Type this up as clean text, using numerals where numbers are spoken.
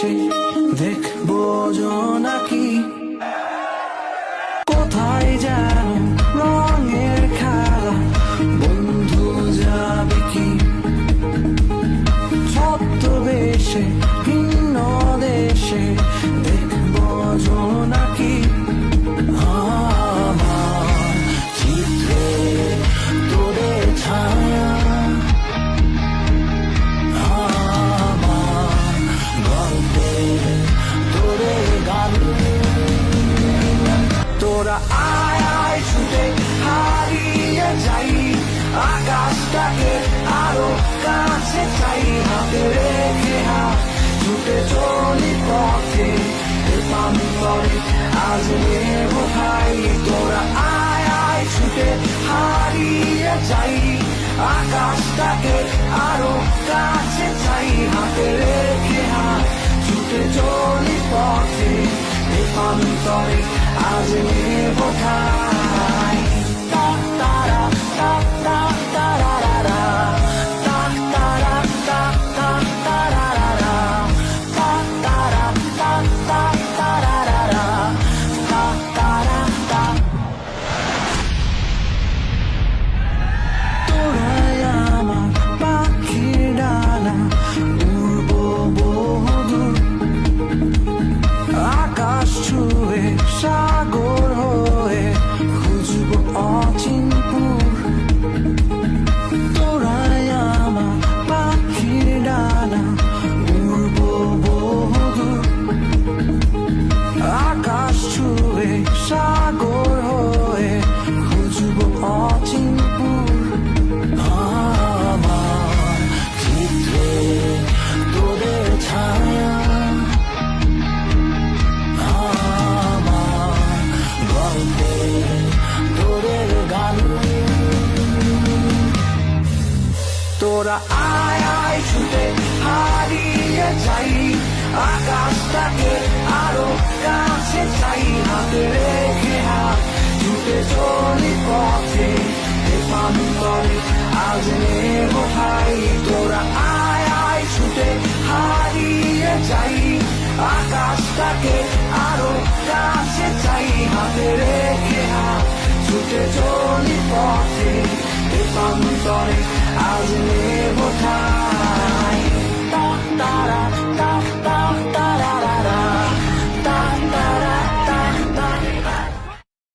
এসে দেখবো জোনাকি কোথায় যেন রঙের খেলা বন্ধু যাবে কি ছদ্মবেশে ভিন্ন দেশে দেখবো জোনাকি আমার চিত্রে তোদের ছায়া আমার গল্পে তোদের গান তোরা আয় আয় ছুটে হারিয়ে যাই আকাশটাকে আরো কাছে চাই হাতে রেখে হাত ছুটে চলি পথে প্রান্তরে আজ নেব ভাই তোরা আয় আয় ছুটে হারিয়ে যাই আকাশটাকে আরো কাছে চাই হাতে রেখে হাত ছুটে চলি পথে প্রান্তরে আজ নেব ভাই তারা তারা তারা সাগর হয়ে খুঁজবো অচিনপুর তোরাই আমার পাখির ডানা উড়বো বহুদূর আকাশ ছুঁয়ে সাগর হয়ে খুঁজবো অচিনপুর আমার চিত্রে তোদের ছায়া তোদের গান তোরা আয় আয় ছুটে হারিয়ে যাই আকাশটাকে আরো কাছে চাই হাতে রেখে হাত ছুটে চলি পথে প্রান্তরে আজ নেব ভাই তোরা আয় আয় ছুটে হারিয়ে যাই আকাশটাকে আরো কাছে চাই হাতে রেখে হাত ছুটে চলি পথে প্রান্তরে আজ নেব ভাই